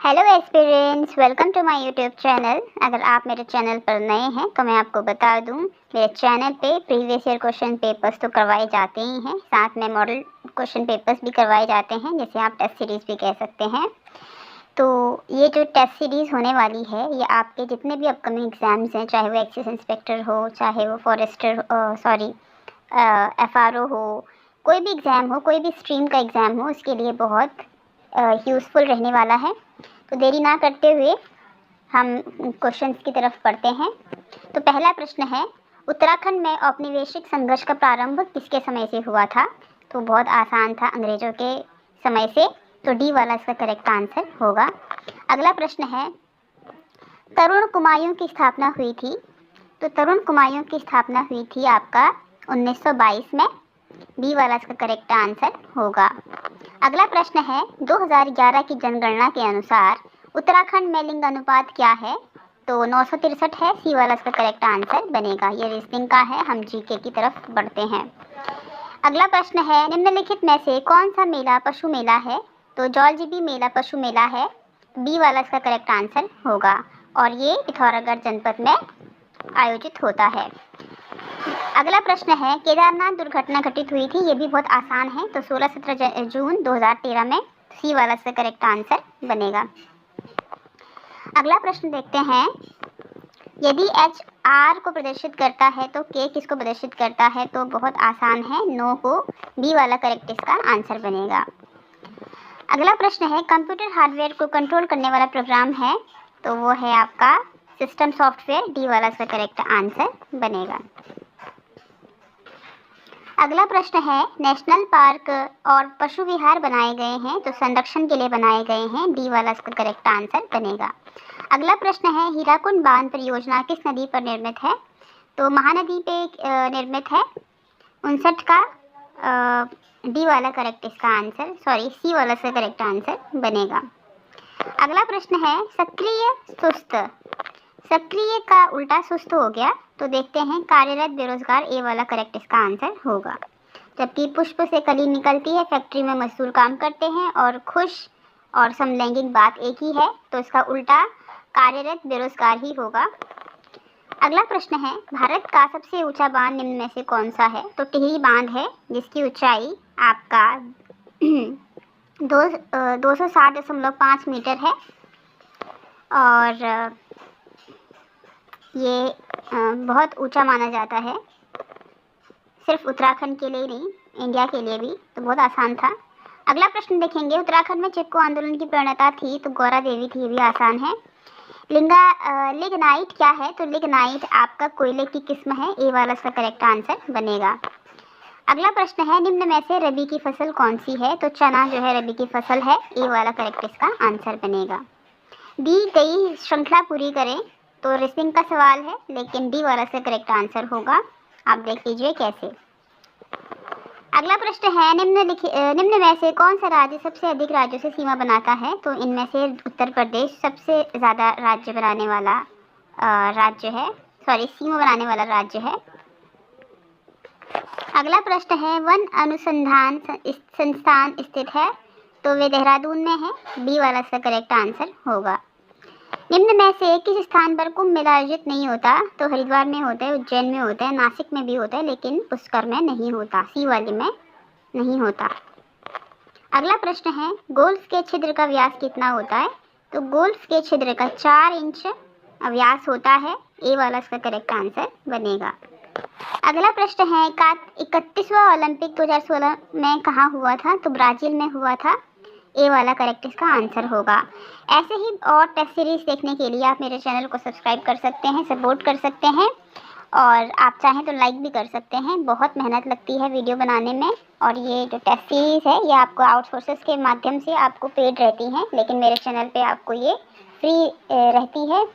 Hello aspirants, welcome to my YouTube channel. अगर आप मेरे चैनल पर नए हैं तो मैं आपको बता दूं, मेरे चैनल पे प्रीवियस ईयर क्वेश्चन पेपर्स तो करवाए जाते ही हैं, साथ में मॉडल क्वेश्चन पेपर्स भी करवाए जाते हैं, जिसे आप टेस्ट सीरीज़ भी कह सकते हैं। तो ये जो टेस्ट सीरीज़ होने वाली है, ये आपके जितने भी अपकमिंग एग्ज़ाम्स हैं, चाहे वो एक्साइज इंस्पेक्टर हो, चाहे वो फॉरेस्टर FRO हो, कोई भी एग्ज़ाम हो, कोई भी स्ट्रीम का एग्ज़ाम हो, उसके लिए बहुत यूज़फुल रहने वाला है। तो देरी ना करते हुए हम क्वेश्चंस की तरफ पढ़ते हैं। तो पहला प्रश्न है, उत्तराखंड में औपनिवेशिक संघर्ष का प्रारंभ किसके समय से हुआ था? तो बहुत आसान था, अंग्रेजों के समय से। तो डी वाला इसका करेक्ट आंसर होगा। अगला प्रश्न है, तरुण कुमायूं की स्थापना हुई थी। तो तरुण कुमायूं की स्थापना हुई थी आपका 1922 में। बी वाला इसका करेक्ट आंसर होगा। अगला प्रश्न है, 2011 की जनगणना के अनुसार उत्तराखंड में लिंग अनुपात क्या है? तो 963 है। सी वाला इसका करेक्ट आंसर बनेगा। ये रीजनिंग का है, हम जीके की तरफ बढ़ते हैं। अगला प्रश्न है, निम्नलिखित में से कौन सा मेला पशु मेला है? तो जौलजीबी मेला पशु मेला है। बी वाला इसका करेक्ट आंसर होगा और ये पिथौरागढ़ जनपद में आयोजित होता है। अगला प्रश्न है, केदारनाथ दुर्घटना घटित हुई थी। ये भी बहुत आसान है। तो 16-17 जून 2013 में। सी वाला इसका करेक्ट आंसर बनेगा। अगला प्रश्न देखते हैं, यदि एच आर को प्रदर्शित करता है तो के किसको प्रदर्शित करता है? तो बहुत आसान है, नो को। बी वाला करेक्ट इसका आंसर बनेगा। अगला प्रश्न है, कंप्यूटर हार्डवेयर को कंट्रोल करने वाला प्रोग्राम है। तो वो है आपका सिस्टम सॉफ्टवेयर। डी वाला इसका करेक्ट आंसर बनेगा। अगला प्रश्न है, नेशनल पार्क और पशु विहार बनाए गए हैं, तो संरक्षण के लिए बनाए गए हैं। डी वाला इसका करेक्ट आंसर बनेगा। अगला प्रश्न है, हीराकुंड बांध परियोजना किस नदी पर निर्मित है? तो महानदी पे निर्मित है। 59 का डी वाला करेक्ट इसका आंसर, सी वाला इसका करेक्ट आंसर बनेगा। अगला प्रश्न है, सक्रिय सुस्त। सक्रिय का उल्टा सुस्त हो गया, तो देखते हैं कार्यरत बेरोजगार। ए वाला करेक्ट इसका आंसर होगा। जबकि पुष्प से कली निकलती है, फैक्ट्री में मजदूर काम करते हैं, और खुश और समलैंगिक बात एक ही है, तो इसका उल्टा कार्यरत बेरोजगार ही होगा। अगला प्रश्न है, भारत का सबसे ऊंचा बांध निम्न में से कौन सा है? तो टिहरी बांध है, जिसकी ऊंचाई आपका 260.5 मीटर है। और ये बहुत ऊंचा माना जाता है, सिर्फ उत्तराखंड के लिए नहीं, इंडिया के लिए भी। तो बहुत आसान था। अगला प्रश्न देखेंगे, उत्तराखंड में चिपको आंदोलन की प्रणेता थी। तो गौरा देवी थी। ये भी आसान है। लिग्नाइट क्या है? तो लिग्नाइट आपका कोयले की किस्म है। ए वाला इसका करेक्ट आंसर बनेगा। अगला प्रश्न है, निम्न में से रबी की फसल कौन सी है? तो चना जो है रबी की फसल है। ए वाला करेक्ट इसका आंसर बनेगा। दी गई श्रृंखला पूरी करें। तो रीजनिंग का सवाल है, लेकिन डी वाला से करेक्ट आंसर होगा। आप देख लीजिए कैसे। अगला प्रश्न है, निम्न में से कौन सा राज्य सबसे अधिक राज्यों से सीमा बनाता है? तो इनमें से उत्तर प्रदेश सबसे ज़्यादा राज्य बनाने वाला राज्य है, सीमा बनाने वाला राज्य है। अगला प्रश्न है, वन अनुसंधान संस्थान स्थित है। तो वे देहरादून में है। बी वाला इसका करेक्ट आंसर होगा। निम्न में से किस स्थान पर कुंभ मेला आयोजित नहीं होता? तो हरिद्वार में होता है, उज्जैन में होता है, नासिक में भी होता है, लेकिन पुष्कर में नहीं होता। सी वाले में नहीं होता। अगला प्रश्न है, गोल्फ के छिद्र का व्यास कितना होता है? तो गोल्फ के छिद्र का 4 इंच व्यास होता है। ए वाला इसका करेक्ट आंसर बनेगा। अगला प्रश्न है, 31वां ओलंपिक 2016 में कहाँ हुआ था? तो ब्राज़ील में हुआ था। ए वाला करेक्ट इसका आंसर होगा। ऐसे ही और टेस्ट सीरीज देखने के लिए आप मेरे चैनल को सब्सक्राइब कर सकते हैं, सपोर्ट कर सकते हैं, और आप चाहें तो लाइक भी कर सकते हैं। बहुत मेहनत लगती है वीडियो बनाने में, और ये जो टेस्ट सीरीज़ है ये आपको आउटसोर्सेस के माध्यम से आपको पेड रहती हैं, लेकिन मेरे चैनल पे आपको ये फ्री रहती है।